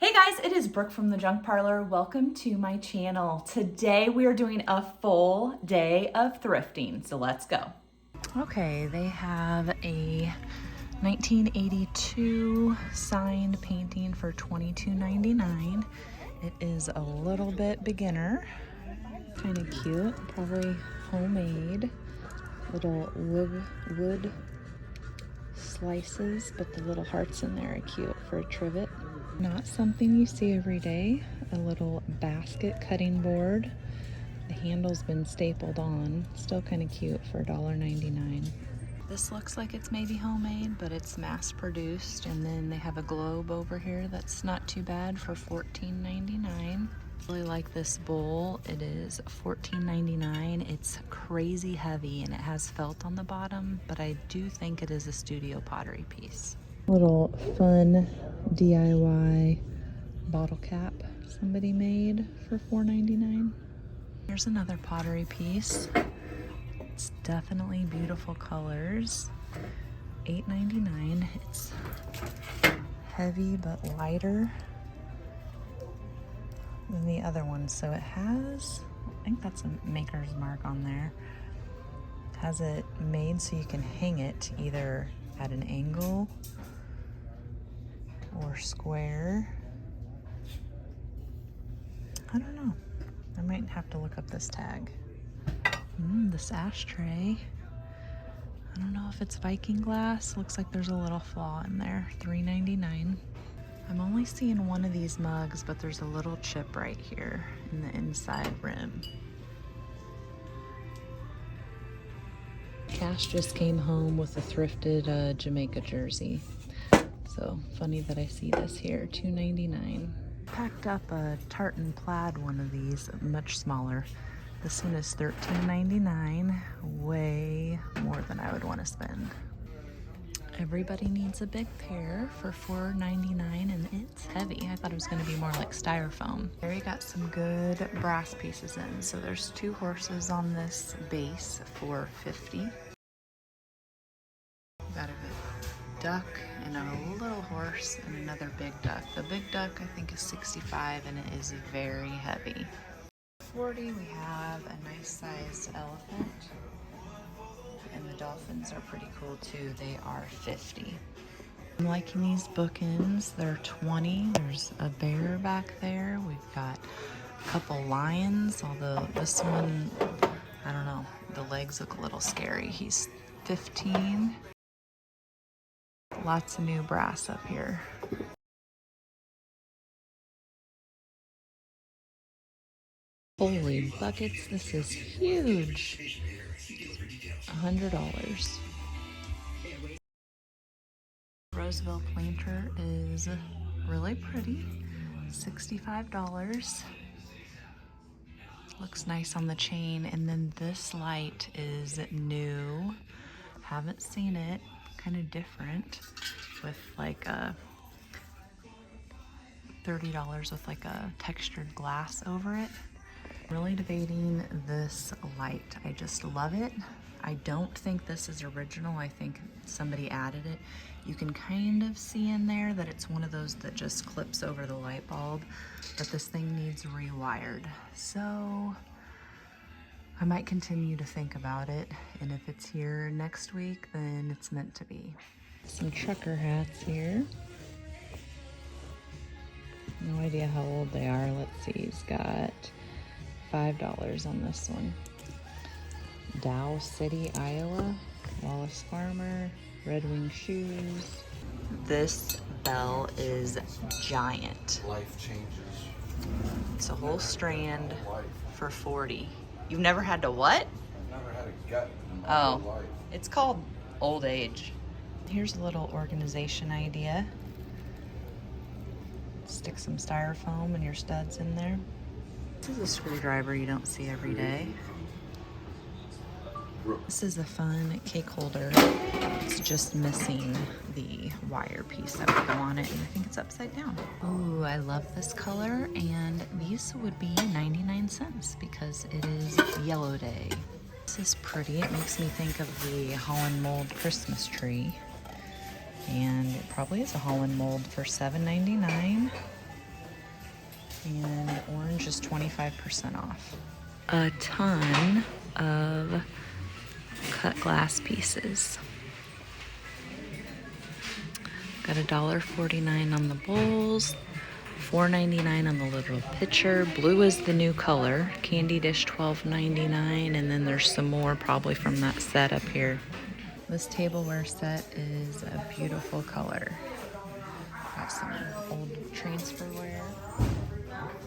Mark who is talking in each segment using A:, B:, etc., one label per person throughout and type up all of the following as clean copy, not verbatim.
A: Hey guys, it is Brooke from the Junk Parlor. Welcome to my channel. Today we are doing a full day of thrifting, so let's go. Okay, they have a 1982 signed painting for $22.99. It is a little bit beginner, kind of cute, probably homemade. Little wood slices, but the little hearts in there are cute for a trivet. Not something you see every day. A little basket cutting board. The handle's been stapled on. Still kind of cute for $1.99. This looks like it's maybe homemade, but it's mass produced. And then they have a globe over here that's not too bad for $14.99. Really like this bowl. It is $14.99. It's crazy heavy and it has felt on the bottom, but I do think it is a studio pottery piece. Little fun DIY bottle cap somebody made for $4.99. Here's another pottery piece. It's definitely beautiful colors. $8.99. It's heavy but lighter than the other one. So it has, I think that's a maker's mark on there. It has it made so you can hang it either at an angle or square. I don't know. I might have to look up this tag. This ashtray. I don't know if it's Viking glass. Looks like there's a little flaw in there. $3.99. I'm only seeing one of these mugs, but there's a little chip right here in the inside rim. Cash just came home with a thrifted Jamaica jersey. So funny that I see this here, $2.99. Packed up a tartan plaid one of these, much smaller. This one is $13.99, way more than I would want to spend. Everybody needs a big pair for $4.99, and it's heavy. I thought it was going to be more like styrofoam. There you got some good brass pieces in. So there's 2 horses on this base for $50. Got a duck and a little horse and another big duck. The big duck I think is $65 and it is very heavy. $40 we have a nice sized elephant, and the dolphins are pretty cool too. They are $50. I'm liking these bookends. They're $20. There's a bear back there. We've got a couple lions, although this one, I don't know, the legs look a little scary. He's $15. Lots of new brass up here. Holy buckets, this is huge. $100. Roseville planter is really pretty. $65. Looks nice on the chain. And then this light is new. Haven't seen it. Kind of different, with like a $30 with like a textured glass over it. Really debating this light. I just love it. I don't think this is original. I think somebody added it. You can kind of see in there that it's one of those that just clips over the light bulb, but this thing needs rewired. So I might continue to think about it, and if it's here next week, then it's meant to be. Some trucker hats here. No idea how old they are. Let's see, he's got $5 on this one. Dow City, Iowa. Wallace Farmer. Red Wing shoes. This bell is giant.
B: Life changes.
A: It's a whole strand for $40. You've never had to what?
B: I've never had a gut in my whole life.
A: It's called old age. Here's a little organization idea. Stick some styrofoam and your studs in there. This is a screwdriver you don't see every day. This is a fun cake holder. It's just missing the wire piece that would go on it, and I think it's upside down. Ooh, I love this color, and these would be 99 cents because it is Yellow Day. This is pretty. It makes me think of the Holland mold Christmas tree, and it probably is a Holland mold for $7.99. is 25% off. A ton of cut glass pieces. Got $1.49 on the bowls, $4.99 on the little pitcher. Blue is the new color. Candy dish $12.99, and then there's some more probably from that set up here. This tableware set is a beautiful color. Got some old transferware.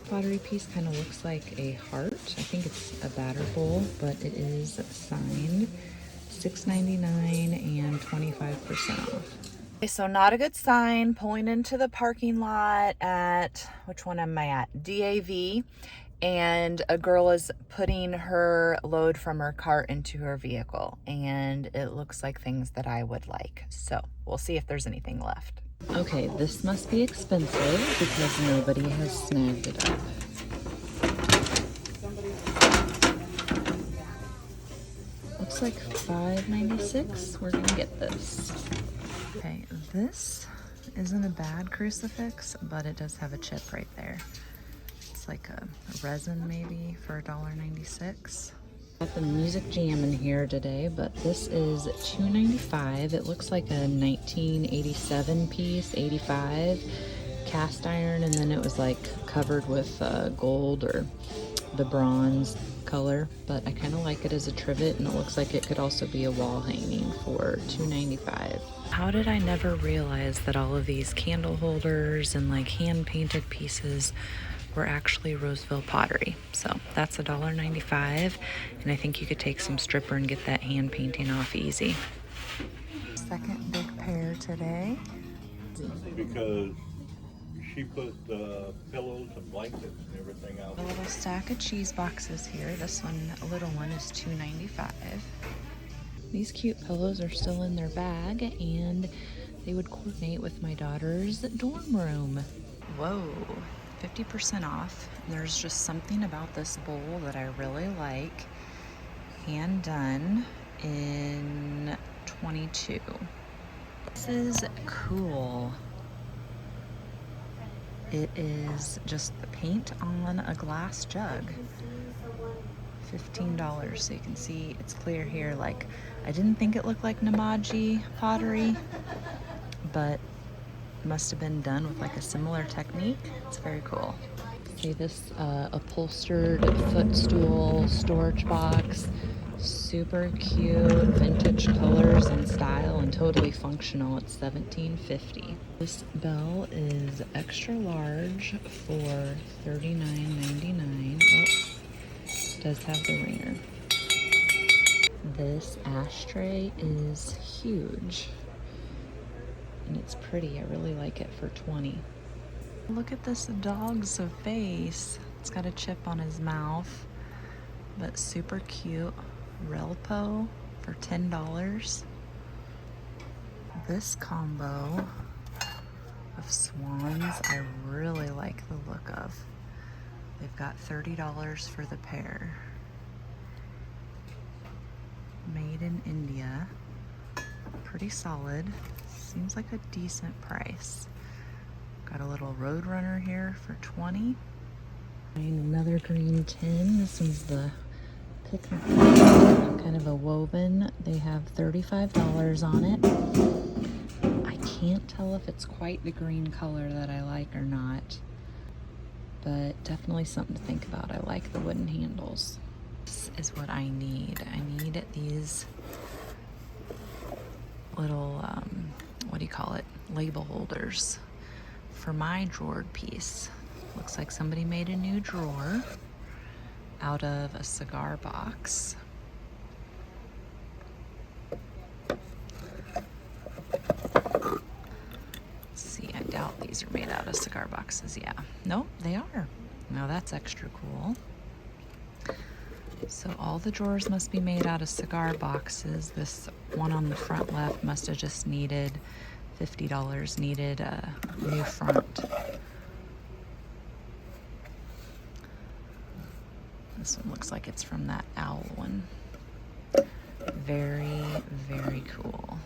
A: Pottery piece kind of looks like a heart. I think it's a batter bowl, but it is signed. $6.99 and 25% off. Okay, so not a good sign. Pulling into the parking lot at, which one am I at? DAV. And a girl is putting her load from her cart into her vehicle. And it looks like things that I would like. So we'll see if there's anything left. Okay, this must be expensive because nobody has snagged it up. Looks like $5.96. We're gonna get this. Okay, this isn't a bad crucifix, but it does have a chip right there. It's like a resin maybe for $1.96. Got the Music Jam in here today, but this is $2.95. It looks like a 1987 piece, 85 cast iron, and then it was like covered with gold or the bronze color, but I kind of like it as a trivet, and it looks like it could also be a wall hanging for $2.95. How did I never realize that all of these candle holders and like hand painted pieces were actually Roseville pottery? So that's $1.95, and I think you could take some stripper and get that hand painting off easy. Second big pair today.
C: Because she put pillows and blankets and everything out.
A: A little stack of cheese boxes here. This one, a little one, is $2.95. These cute pillows are still in their bag, and they would coordinate with my daughter's dorm room. Whoa, 50% off. There's just something about this bowl that I really like. Hand done in 22. This is cool. It is just the paint on a glass jug. $15, so you can see it's clear here. Like, I didn't think it looked like Namaji pottery, but must have been done with like a similar technique. It's very cool. See this upholstered footstool storage box. Super cute, vintage colors and style, and totally functional. It's $17.50. This bell is extra large for $39.99. Oh, it does have the ringer. This ashtray is huge, and it's pretty. I really like it for $20. Look at this dog's face. It's got a chip on his mouth, but super cute. Relpo for $10. This combo of swans I really like the look of. They've got $30 for the pair. Made in India. Pretty solid. Seems like a decent price. Got a little Roadrunner here for $20. And another green tin. This one's the kind of a woven. They have $35 on it. I can't tell if it's quite the green color that I like or not, but definitely something to think about. I like the wooden handles. This is what I need. I need these little, what do you call it? Label holders for my drawer piece. Looks like somebody made a new drawer out of a cigar box. Let's see, I doubt these are made out of cigar boxes. Yeah, nope, they are. Now that's extra cool. So all the drawers must be made out of cigar boxes. This one on the front left must have just needed $50, needed a new front. This one looks like it's from that owl one. Very, very cool.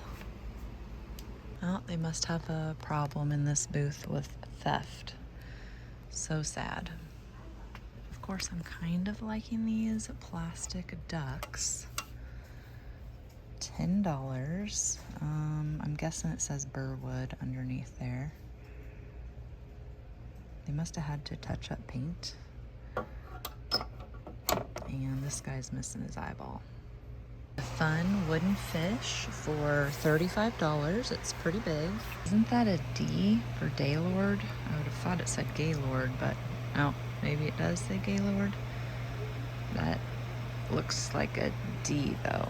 A: Oh, they must have a problem in this booth with theft. So sad. course, I'm kind of liking these plastic ducks. $10. I'm guessing it says Burwood underneath there. They must have had to touch up paint. And this guy's missing his eyeball. A fun wooden fish for $35. It's pretty big. Isn't that a D for Daylord? I would have thought it said Gaylord, but oh, maybe it does say Gaylord. That looks like a D though.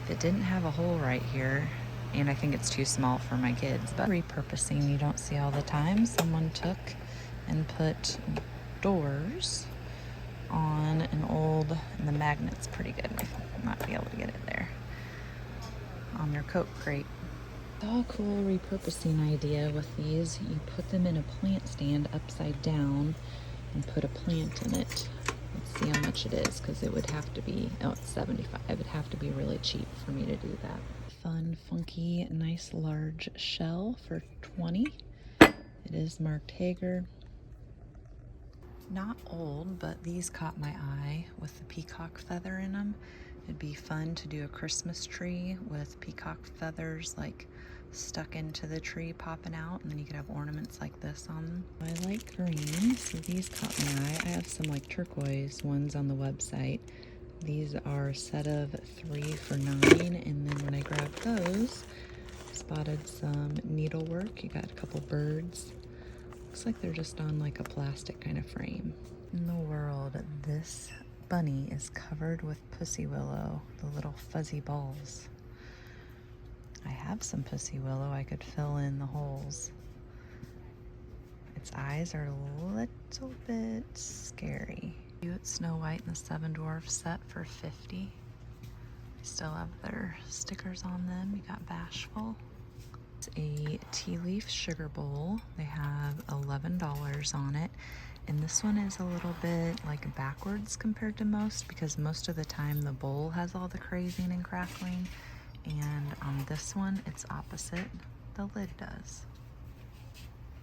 A: If it didn't have a hole right here, and I think it's too small for my kids, but repurposing you don't see all the time. Someone took and put doors on an old, and the magnet's pretty good. I might be able to get it there, on their Coke crate. It's all cool repurposing idea with these. You put them in a plant stand upside down and put a plant in it. Let's see how much it is, because it would have to be, oh, it's $75. It would have to be really cheap for me to do that. Fun, funky, nice large shell for $20. It is marked Hager. Not old, but these caught my eye with the peacock feather in them. It'd be fun to do a Christmas tree with peacock feathers like stuck into the tree popping out, and then you could have ornaments like this on them. I like green, so these caught my eye. I have some like turquoise ones on the website. These are a set of 3 for $9, and then when I grabbed those, spotted some needlework. You got a couple birds. Looks like they're just on like a plastic kind of frame. In the world, this bunny is covered with pussy willow, the little fuzzy balls. I have some pussy willow. I could fill in the holes. Its eyes are a little bit scary. Cute Snow White and the Seven Dwarfs set for $50. Still have their stickers on them. You got Bashful. It's a tea leaf sugar bowl. They have $11 on it. And this one is a little bit like backwards compared to most, because most of the time the bowl has all the crazing and crackling. And on this one, it's opposite. The lid does.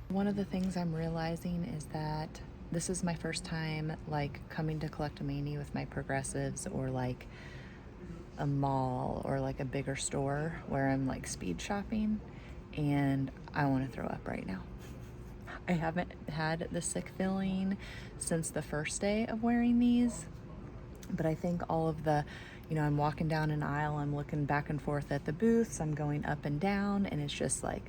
A: One of the things I'm realizing is that this is my first time like coming to Collectamania with my progressives, or like a mall or like a bigger store where I'm like speed shopping, and I want to throw up right now. I haven't had the sick feeling since the first day of wearing these, but I think all of the, you know, I'm walking down an aisle, I'm looking back and forth at the booths, I'm going up and down, and it's just like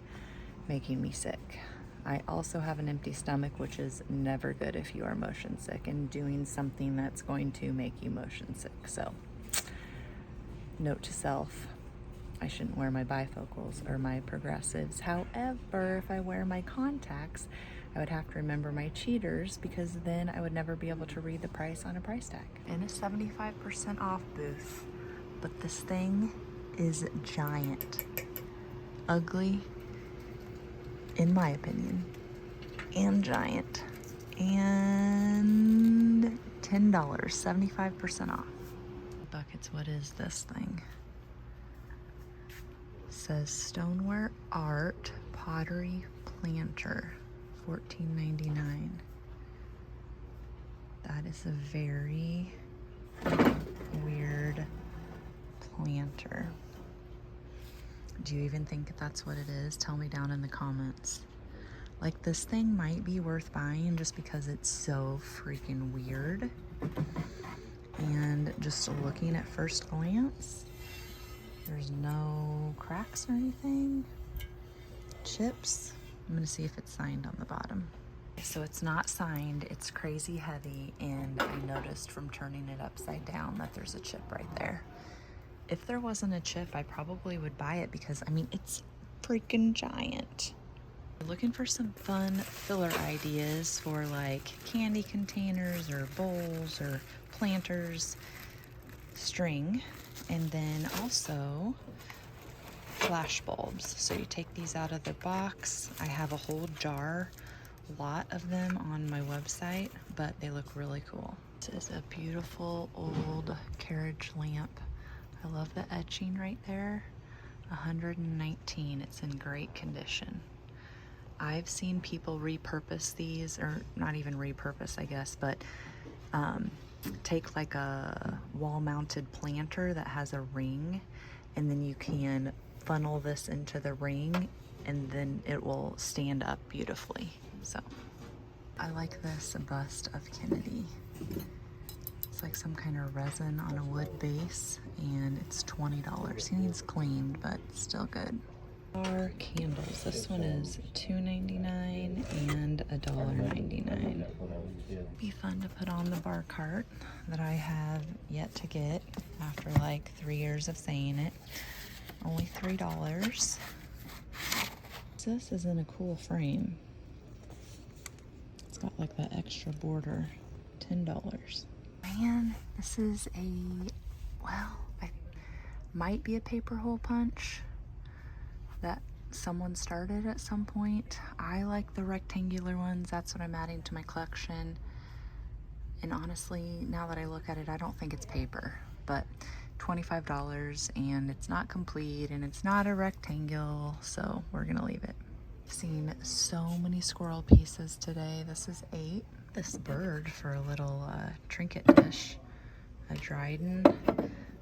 A: making me sick. I also have an empty stomach, which is never good if you are motion sick and doing something that's going to make you motion sick. So, note to self, I shouldn't wear my bifocals or my progressives. However, if I wear my contacts, I would have to remember my cheaters, because then I would never be able to read the price on a price tag. In a 75% off booth, but this thing is giant. Ugly, in my opinion, and giant. And $10, 75% off. Buckets, what is this thing? It says Stoneware Art Pottery Planter, $14.99. That is a very weird planter. Do you even think that's what it is? Tell me down in the comments. Like, this thing might be worth buying just because it's so freaking weird. And just looking at first glance, there's no cracks or anything. Chips. I'm gonna see if it's signed on the bottom. So it's not signed, it's crazy heavy, and I noticed from turning it upside down that there's a chip right there. If there wasn't a chip, I probably would buy it, because I mean, it's freaking giant. Looking for some fun filler ideas for like candy containers or bowls or planters, string, and then also flash bulbs. So you take these out of the box. I have a whole jar, lot of them on my website, but they look really cool. This is a beautiful old carriage lamp. I love the etching right there. 119, it's in great condition. I've seen people repurpose these, or not even repurpose, I guess, but take like a wall-mounted planter that has a ring, and then you can funnel this into the ring, and then it will stand up beautifully. So I like this bust of Kennedy. It's like some kind of resin on a wood base, and it's $20. He needs cleaned, but still good. Our candles. This one is $2.99 and $1.99. Be fun to put on the bar cart that I have yet to get after like 3 years of saying it. Only $3. This is in a cool frame. It's got like that extra border. $10. Man, this is I might be a paper hole punch that someone started at some point. I like the rectangular ones. That's what I'm adding to my collection. And honestly, now that I look at it, I don't think it's paper, but $25, and it's not complete, and it's not a rectangle, so we're gonna leave it. I've seen so many squirrel pieces today. This is 8. This bird for a little trinket dish. A Dryden.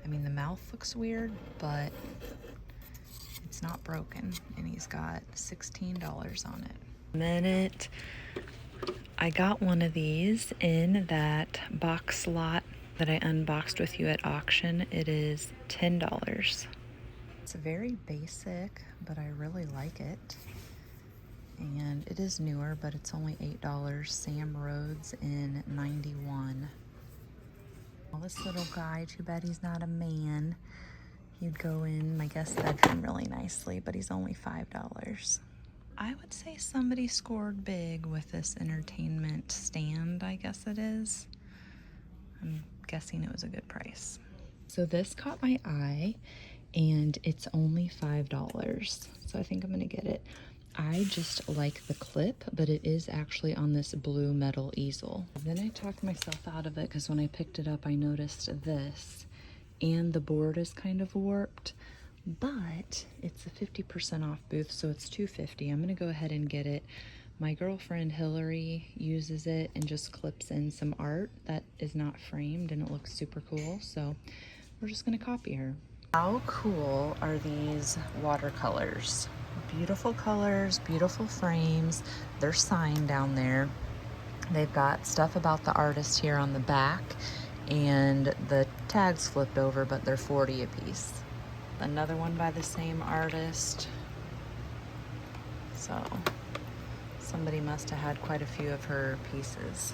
A: I mean, the mouth looks weird, but it's not broken, and he's got $16 on it. Minute. I got one of these in that box lot that I unboxed with you at auction. It is $10. It's very basic, but I really like it. And it is newer, but it's only $8. Sam Rhodes in 91. Well, this little guy, too bad he's not a man. He'd go in my guest bedroom really nicely, but he's only $5. I would say somebody scored big with this entertainment stand, I guess it is. I'm guessing it was a good price. So this caught my eye, and it's only $5. So I think I'm gonna get it. I just like the clip, but it is actually on this blue metal easel. Then I talked myself out of it because when I picked it up, I noticed this, and the board is kind of warped, but it's a 50% off booth, so it's $2.50. I'm gonna go ahead and get it. My girlfriend Hillary uses it and just clips in some art that is not framed, and it looks super cool, so we're just gonna copy her. How cool are these watercolors? Beautiful colors, beautiful frames. They're signed down there. They've got stuff about the artist here on the back, and the tags flipped over, but they're 40 a piece. Another one by the same artist. So somebody must have had quite a few of her pieces.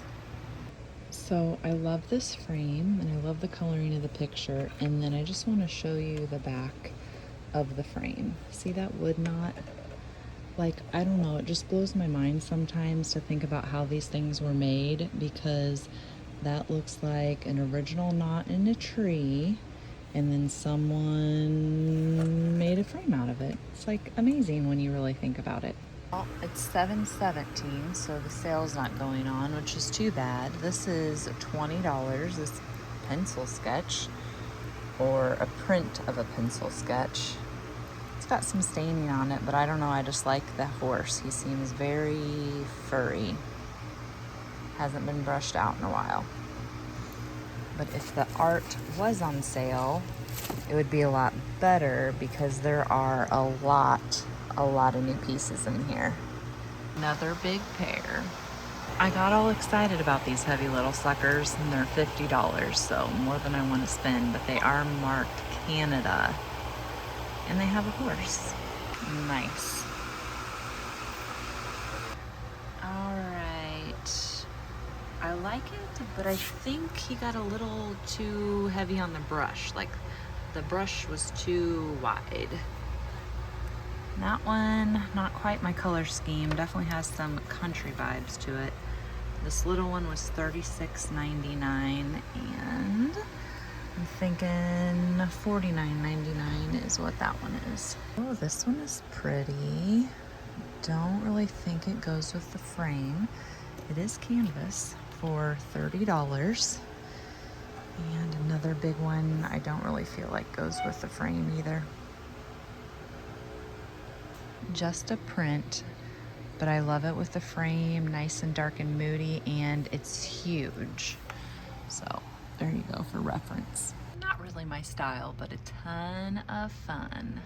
A: So I love this frame, and I love the coloring of the picture, and then I just want to show you the back of the frame. See that wood knot? Like, I don't know, it just blows my mind sometimes to think about how these things were made, because that looks like an original knot in a tree, and then someone made a frame out of it. It's like amazing when you really think about it. Well, it's 7:17, so the sale's not going on, which is too bad. This is $20, this pencil sketch, or a print of a pencil sketch. It's got some staining on it, but I don't know, I just like the horse. He seems very furry. Hasn't been brushed out in a while. But if the art was on sale, it would be a lot better, because there are a lot of new pieces in here. Another big pair. I got all excited about these heavy little suckers, and they're $50, so more than I want to spend, but they are marked Canada, and they have a horse. Nice. All right. I like it, but I think he got a little too heavy on the brush. Like, the brush was too wide. That one, not quite my color scheme. Definitely has some country vibes to it. This little one was $36.99, and I'm thinking $49.99 is what that one is. Oh, this one is pretty. Don't really think it goes with the frame. It is canvas for $30. And another big one I don't really feel like goes with the frame either. Just a print, but I love it with the frame, nice and dark and moody, and it's huge. So there you go for reference. Not really my style, but a ton of fun.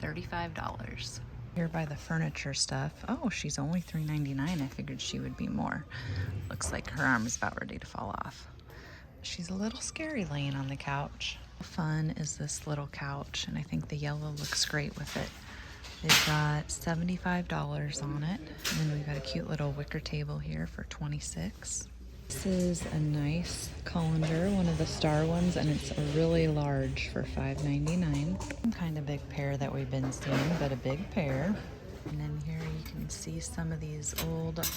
A: $35. Here by the furniture stuff. Oh, she's only $3.99. I figured she would be more. Looks like her arm is about ready to fall off. She's a little scary laying on the couch. How fun is this little couch? And I think the yellow looks great with it. They've got $75 on it. And then we've got a cute little wicker table here for $26. This is a nice colander, one of the star ones, and it's a really large for $5.99. Kind of big pair that we've been seeing, but a big pair. And then here you can see some of these old,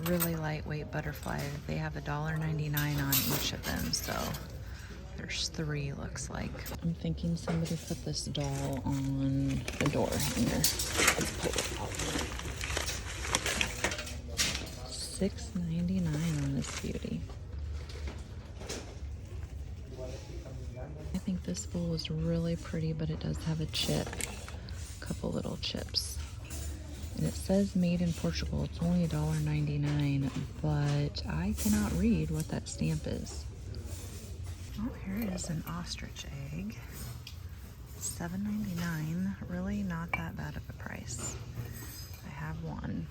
A: really lightweight butterflies. They have $1.99 on each of them, so there's 3 looks like. I'm thinking somebody put this doll on the door hanger. Let's pull it out. $6.99 on this beauty. I think this bowl is really pretty, but it does have a chip, a couple little chips. And it says made in Portugal. It's only $1.99, but I cannot read what that stamp is. Oh, here is an ostrich egg. $7.99, really not that bad of a price. I have one.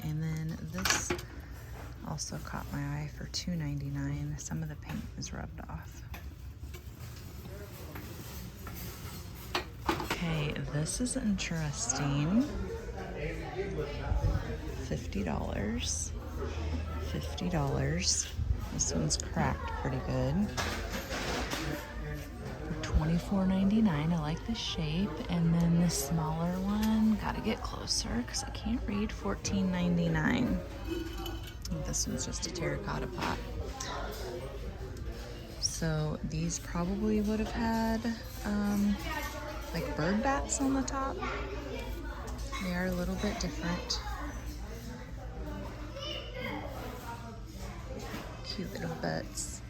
A: And then this also caught my eye for $2.99. Some of the paint is rubbed off. Okay, this is interesting. $50. $50. This one's cracked pretty good. $24.99. I like the shape. And then the smaller one, gotta get closer because I can't read. $14.99. This one's just a terracotta pot. So these probably would have had like bird bats on the top. They are a little bit different. Cute little butts.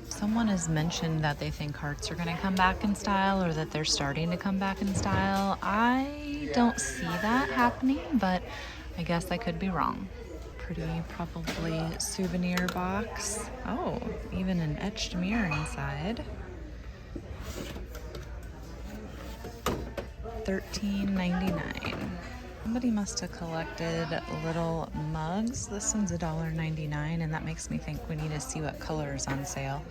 A: Someone has mentioned that they think hearts are going to come back in style, or that they're starting to come back in style. I don't see that happening, but I guess I could be wrong. Pretty, probably souvenir box. Oh, even an etched mirror inside. $13.99. Somebody must have collected little mugs. This one's $1.99, and that makes me think we need to see what color is on sale.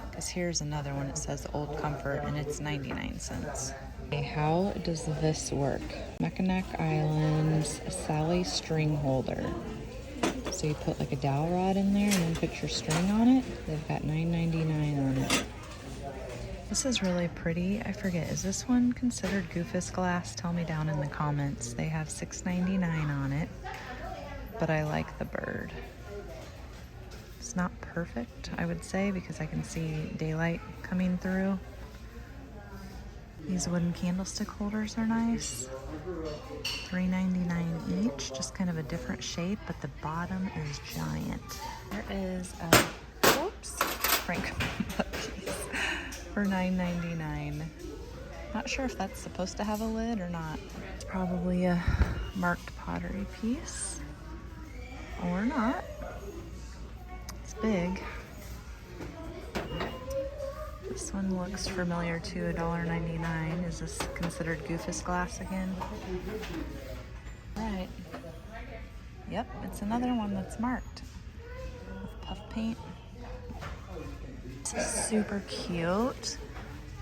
A: Because here's another one. It says Old Comfort, and it's 99 cents. Okay, how does this work? Mackinac Island's Sally string holder. So you put like a dowel rod in there and then put your string on it. They've got $9.99 on it. This is really pretty. I forget, is this one considered Goofus glass? Tell me down in the comments. They have $6.99 on it, but I like the bird. It's not perfect, I would say, because I can see daylight coming through. These wooden candlestick holders are nice. $3.99 each, just kind of a different shape, but the bottom is giant. There is a, whoops, Franklin piece for $9.99. Not sure if that's supposed to have a lid or not. It's probably a marked pottery piece, or not. It's big. This one looks familiar too, $1.99. Is this considered Goofus glass again? Right. Yep, it's another one that's marked with puff paint. It's super cute.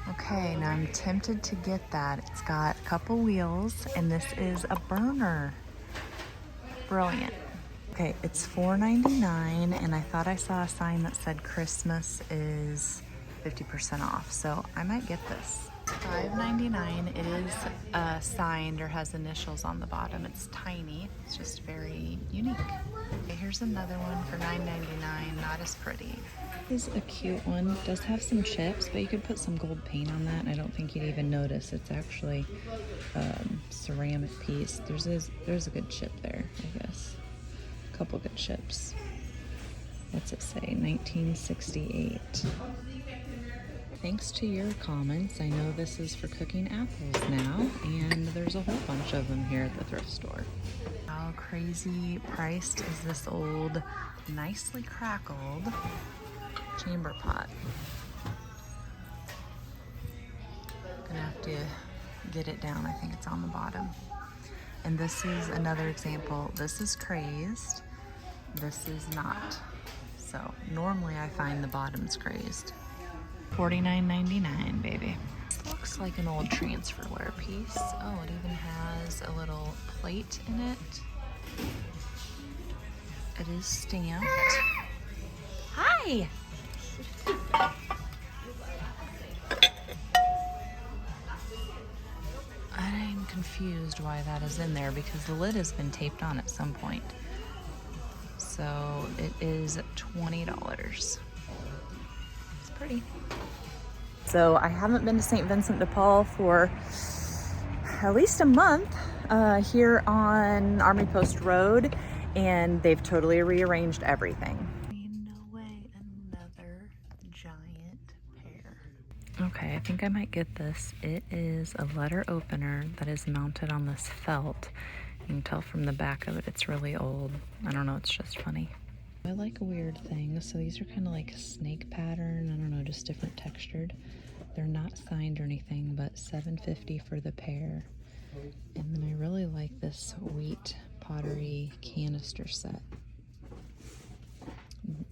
A: Okay, now I'm tempted to get that. It's got a couple wheels, and this is a burner. Brilliant. Okay, it's $4.99, and I thought I saw a sign that said Christmas is 50% off, so I might get this. $5.99. It is signed or has initials on the bottom. It's tiny. It's just very unique. Okay, here's another one for $9.99. Not as pretty. This is a cute one. It does have some chips, but you could put some gold paint on that, and I don't think you'd even notice. It's actually ceramic piece. There's a good chip there, I guess. A couple good chips. What's it say? 1968. thanks to your comments, I know this is for cooking apples now, and there's a whole bunch of them here at the thrift store. How crazy priced is this old, nicely crackled chamber pot? Gonna have to get it down. I think it's on the bottom. And this is another example. This is crazed. This is not. So normally I find the bottom's crazed. $49.99, baby. This looks like an old transferware piece. Oh, it even has a little plate in it. It is stamped. Hi! I'm confused why that is in there because the lid has been taped on at some point. So it is $20. It's pretty. So I haven't been to St. Vincent de Paul for at least a month here on Army Post Road, and they've totally rearranged everything. No way, another giant pear. Okay, I think I might get this. It is a letter opener that is mounted on this felt. You can tell from the back of it, it's really old. I don't know, it's just funny. I like weird things, so these are kind of like a snake pattern. I don't know, just different textured. They're not signed or anything, but $7.50 for the pair. And then I really like this wheat pottery canister set.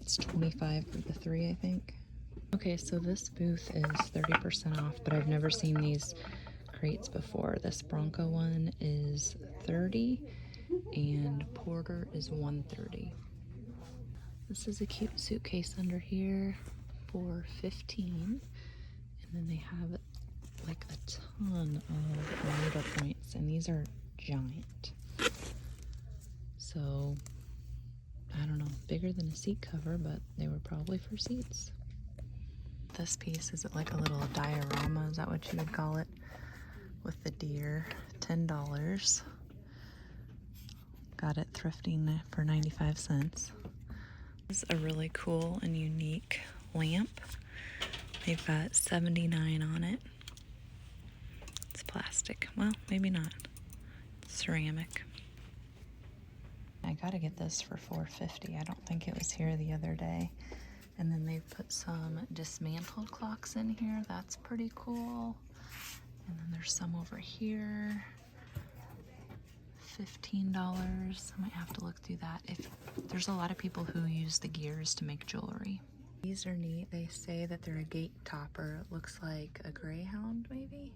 A: It's $25 for the 3, I think. Okay, so this booth is 30% off, but I've never seen these crates before. This Bronco one is $30 and Porter is $130. This is a cute suitcase under here for $15. And then they have like a ton of needle points, and these are giant. So, I don't know, bigger than a seat cover, but they were probably for seats. This piece is like a little diorama, is that what you would call it? With the deer, $10. Got it thrifting for 95 cents. This is a really cool and unique lamp. They've got 79 on it. It's plastic. Well, maybe not. It's ceramic. I gotta get this for $4.50. I don't think it was here the other day. And then they've put some dismantled clocks in here. That's pretty cool. And then there's some over here. $15. I might have to look through that. If there's a lot of people who use the gears to make jewelry. These are neat. They say that they're a gate topper. It looks like a greyhound, maybe?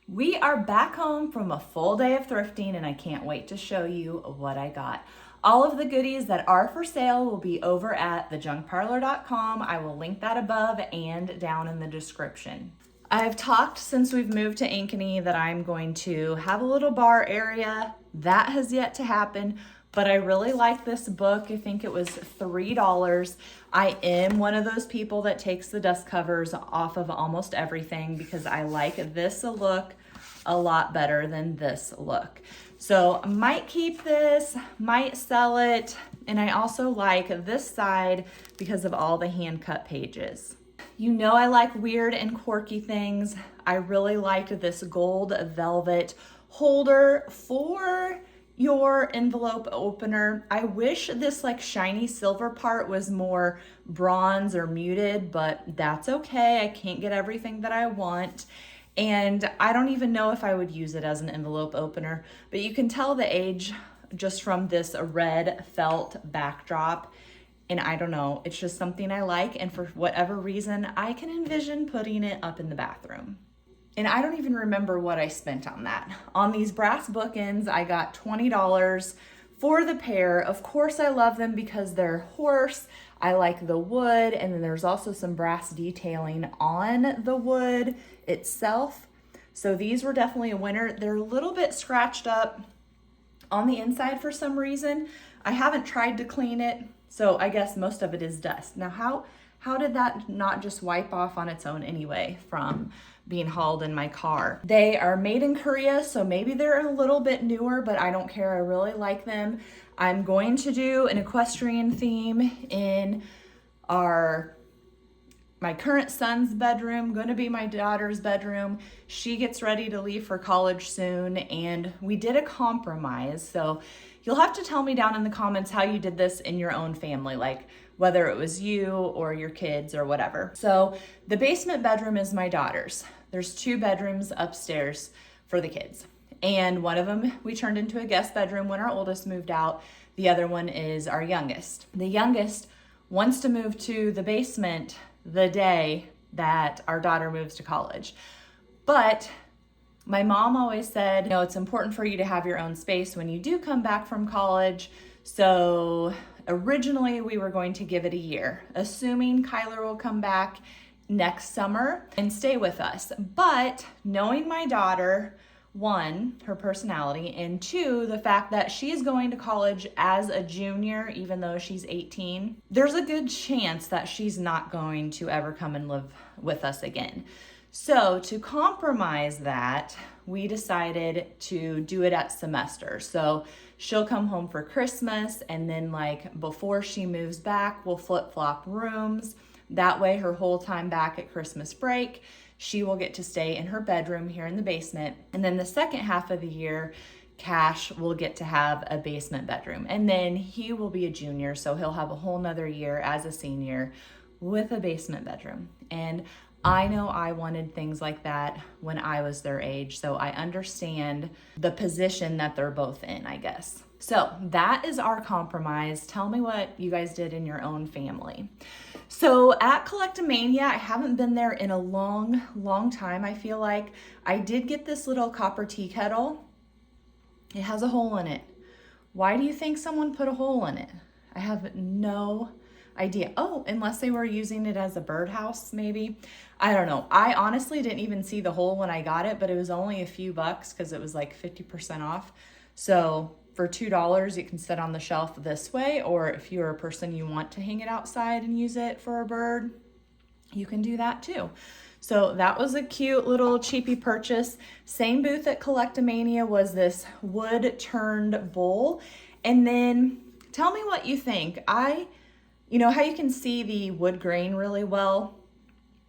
D: We are back home from a full day of thrifting, and I can't wait to show you what I got. All of the goodies that are for sale will be over at thejunkparlor.com. I will link that above and down in the description. I've talked since we've moved to Ankeny that I'm going to have a little bar area. That has yet to happen, but I really like this book. I think it was $3. I am one of those people that takes the dust covers off of almost everything because I like this look a lot better than this look. So I might keep this, might sell it, and I also like this side because of all the hand cut pages. You know I like weird and quirky things. I really liked this gold velvet holder for your envelope opener. I wish this like shiny silver part was more bronze or muted, but that's okay. I can't get everything that I want. And I don't even know if I would use it as an envelope opener, but you can tell the age just from this red felt backdrop. And I don't know, it's just something I like. And for whatever reason, I can envision putting it up in the bathroom. And I don't even remember what I spent on that. On these brass bookends, I got $20 for the pair. Of course, I love them because they're horse. I like the wood, and then there's also some brass detailing on the wood itself. So these were definitely a winner. They're a little bit scratched up on the inside for some reason. I haven't tried to clean it, so I guess most of it is dust. Now, how did that not just wipe off on its own anyway from being hauled in my car? They are made in Korea, so maybe they're a little bit newer, but I don't care. I really like them. I'm going to do an equestrian theme in my my current son's bedroom, going to be my daughter's bedroom. She gets ready to leave for college soon, and we did a compromise. So you'll have to tell me down in the comments how you did this in your own family, like whether it was you or your kids or whatever. So the basement bedroom is my daughter's. There's 2 bedrooms upstairs for the kids. And one of them we turned into a guest bedroom when our oldest moved out. The other one is our youngest. The youngest wants to move to the basement the day that our daughter moves to college. But my mom always said, it's important for you to have your own space when you do come back from college. So originally we were going to give it a year, assuming Kyler will come back next summer and stay with us. But knowing my daughter, 1, her personality, and 2, the fact that she's going to college as a junior, even though she's 18, there's a good chance that she's not going to ever come and live with us again. So to compromise that, we decided to do it at semester. So she'll come home for Christmas, and then like before she moves back, we'll flip-flop rooms. That way her whole time back at Christmas break, she will get to stay in her bedroom here in the basement. And then the second half of the year, Cash will get to have a basement bedroom. And then he will be a junior, so he'll have a whole nother year as a senior with a basement bedroom. And I know I wanted things like that when I was their age, so I understand the position that they're both in, I guess. So that is our compromise. Tell me what you guys did in your own family. So at Collectamania, I haven't been there in a long time, I feel like. I did get this little copper tea kettle. It has a hole in it. Why do you think someone put a hole in it? I have no idea. Oh, unless they were using it as a birdhouse, maybe. I don't know. I honestly didn't even see the hole when I got it, but it was only a few bucks because it was like 50% off. So for $2, it can sit on the shelf this way, or if you're a person you want to hang it outside and use it for a bird, you can do that too. So that was a cute little cheapy purchase. Same booth at Collectamania was this wood turned bowl. And then tell me what you think. You know how you can see the wood grain really well?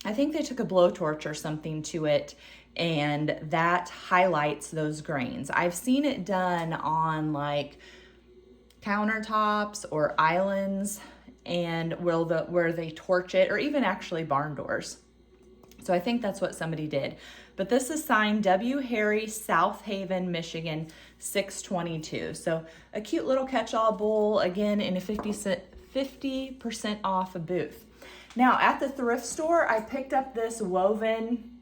D: I think they took a blowtorch or something to it, and that highlights those grains. I've seen it done on like countertops or islands, and where they torch it, or even actually barn doors. So I think that's what somebody did. But this is signed W. Harry, South Haven, Michigan, 622. So a cute little catch-all bowl, again in a 50% off a booth. Now at the thrift store, I picked up this woven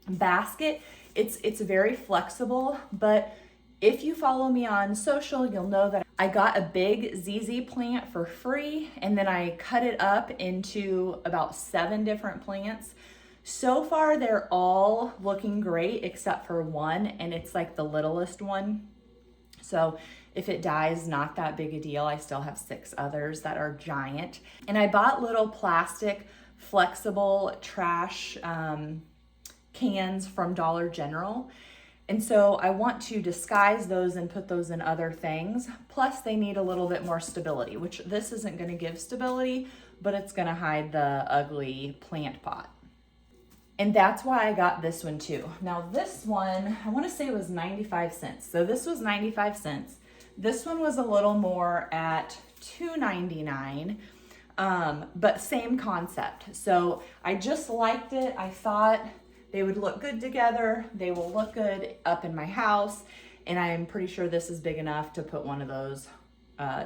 D: basket. It's very flexible, but if you follow me on social, you'll know that I got a big ZZ plant for free, and then I cut it up into about 7 different plants. So far, they're all looking great except for one, and it's like the littlest one. So if it dies, not that big a deal. I still have 6 others that are giant. And I bought little plastic flexible trash cans from Dollar General. And so I want to disguise those and put those in other things. Plus they need a little bit more stability, which this isn't going to give stability, but it's going to hide the ugly plant pot. And that's why I got this one too. Now this one, I want to say it was 95 cents. So this was 95 cents. This one was a little more at $2.99, but same concept. So I just liked it. I thought they would look good together. They will look good up in my house. And I'm pretty sure this is big enough to put one of those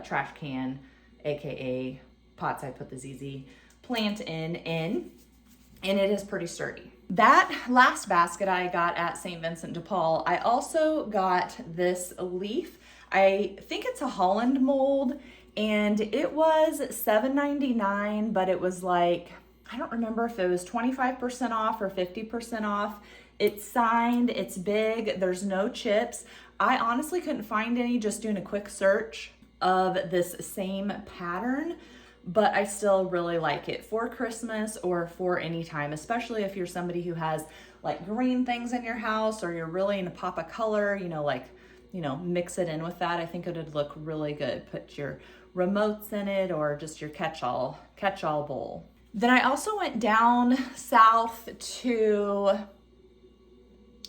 D: trash can, AKA pots I put the ZZ plant in. And it is pretty sturdy. That last basket I got at St. Vincent de Paul, I also got this leaf. I think it's a Holland mold, and it was $7.99, but it was like, I don't remember if it was 25% off or 50% off. It's signed, it's big, there's no chips. I honestly couldn't find any just doing a quick search of this same pattern, but I still really like it for Christmas or for any time, especially if you're somebody who has like green things in your house, or you're really in a pop of color, mix it in with that. I think it would look really good. Put your remotes in it, or just your catch-all bowl. Then I also went down south to,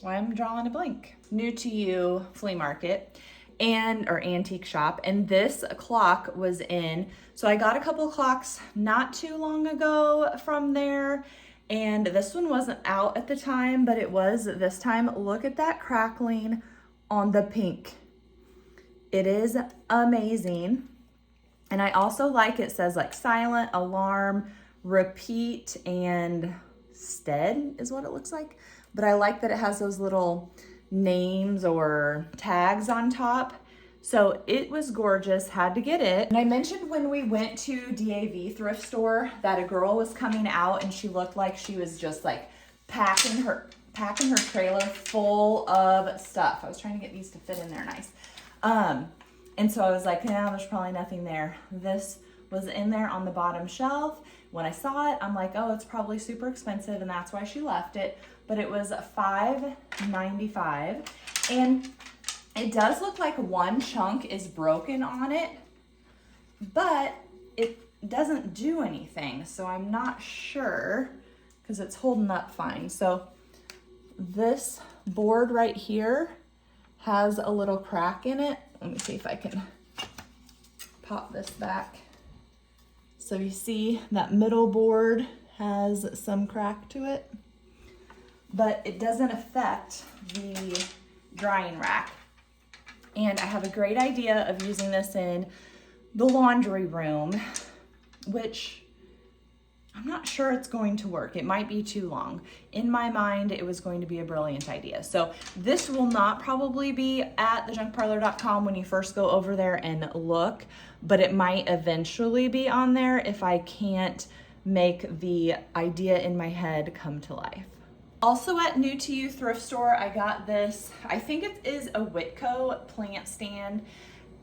D: why I'm drawing a blank, New to You Flea Market or antique shop, and this clock was in. So I got a couple of clocks not too long ago from there, and this one wasn't out at the time, but it was this time. Look at that crackling on the pink. It is amazing. And I also like, it says like silent, alarm, repeat, and stead is what it looks like. But I like that it has those little names or tags on top. So it was gorgeous, had to get it. And I mentioned when we went to DAV thrift store that a girl was coming out and she looked like she was just like packing her trailer full of stuff. I was trying to get these to fit in there nice. And so I was like, yeah, there's probably nothing there. This was in there on the bottom shelf. When I saw it, I'm like, oh, it's probably super expensive, and that's why she left it. But it was $5.95, and it does look like one chunk is broken on it, but it doesn't do anything. So I'm not sure because it's holding up fine. So this board right here has a little crack in it. Let me see if I can pop this back. So you see that middle board has some crack to it, but it doesn't affect the drying rack. And I have a great idea of using this in the laundry room, which I'm not sure it's going to work. It might be too long. In my mind, it was going to be a brilliant idea. So this will not probably be at thejunkparlor.com when you first go over there and look, but it might eventually be on there if I can't make the idea in my head come to life. Also at New to You thrift store, I got this, I think it is a Whitco plant stand,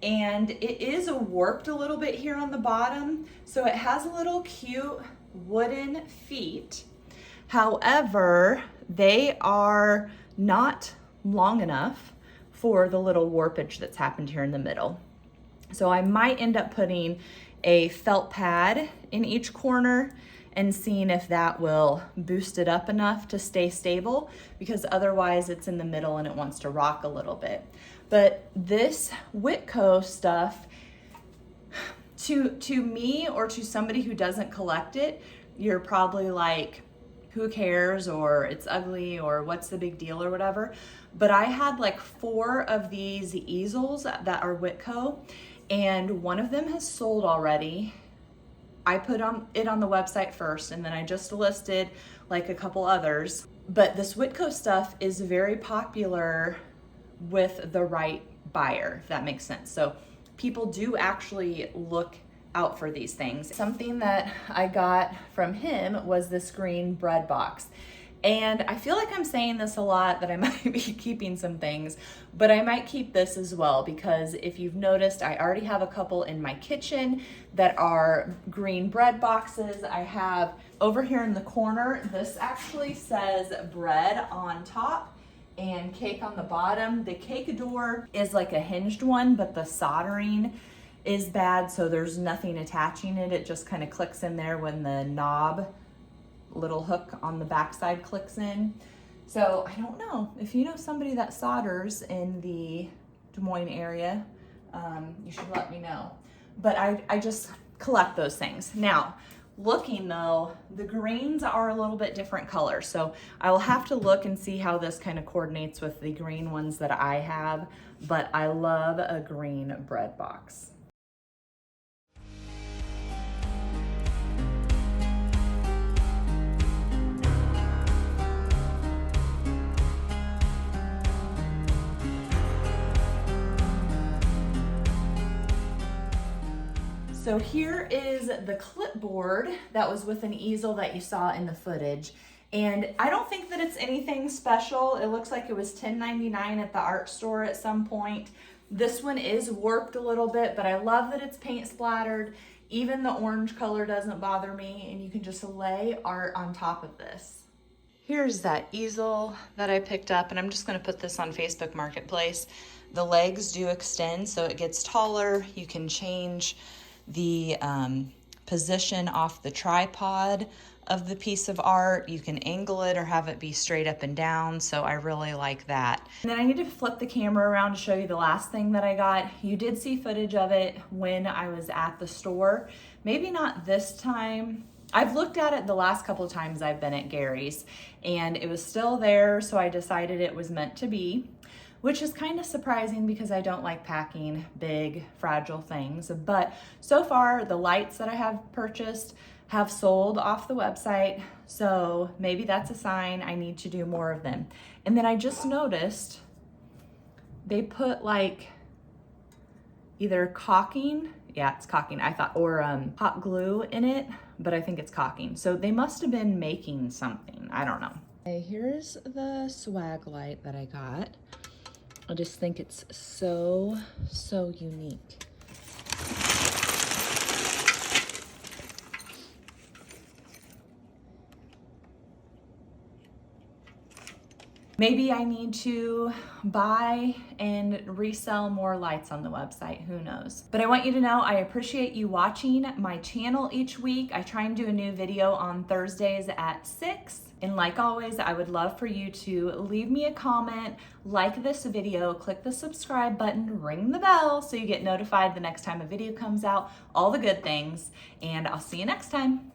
D: and it is warped a little bit here on the bottom. So it has a little cute wooden feet. However, they are not long enough for the little warpage that's happened here in the middle. So I might end up putting a felt pad in each corner and seeing if that will boost it up enough to stay stable, because otherwise it's in the middle and it wants to rock a little bit. But this Whitco stuff, to me or to somebody who doesn't collect it, you're probably like, who cares, or it's ugly, or what's the big deal, or whatever. But I had like 4 of these easels that are Whitco, and one of them has sold already. I put it on the website first, and then I just listed like a couple others. But this Whitco stuff is very popular with the right buyer, if that makes sense. So people do actually look out for these things. Something that I got from him was this green bread box. And I feel like I'm saying this a lot, that I might be keeping some things, but I might keep this as well, because if you've noticed, I already have a couple in my kitchen that are green bread boxes. I have over here in the corner, this actually says bread on top and cake on the bottom. The cake door is like a hinged one, but the soldering is bad, so there's nothing attaching it. It just kind of clicks in there when the knob little hook on the backside clicks in. So I don't know if you know somebody that solders in the Des Moines area, you should let me know. But I just collect those things. Now, looking though, the greens are a little bit different colors, so I will have to look and see how this kind of coordinates with the green ones that I have, but I love a green bread box. So here is the clipboard that was with an easel that you saw in the footage. And I don't think that it's anything special. It looks like it was $10.99 at the art store at some point. This one is warped a little bit, but I love that it's paint splattered. Even the orange color doesn't bother me, and you can just lay art on top of this. Here's that easel that I picked up, and I'm just gonna put this on Facebook Marketplace. The legs do extend, so it gets taller. You can change the position off the tripod of the piece of art. You can angle it or have it be straight up and down, so I really like that. And then I need to flip the camera around to show you the last thing that I got. You did see footage of it when I was at the store. Maybe not this time. I've looked at it the last couple of times I've been at Gary's, and it was still there, so I decided it was meant to be, which is kind of surprising because I don't like packing big, fragile things. But so far, the lights that I have purchased have sold off the website, so maybe that's a sign I need to do more of them. And then I just noticed they put like either caulking, yeah, it's caulking, I thought, or hot glue in it, but I think it's caulking. So they must have been making something, I don't know. Okay, here's the swag light that I got. I just think it's so unique. Maybe I need to buy and resell more lights on the website, who knows. But I want you to know I appreciate you watching my channel each week. I try and do a new video on Thursdays at 6. And like always, I would love for you to leave me a comment, like this video, click the subscribe button, ring the bell so you get notified the next time a video comes out, all the good things, and I'll see you next time.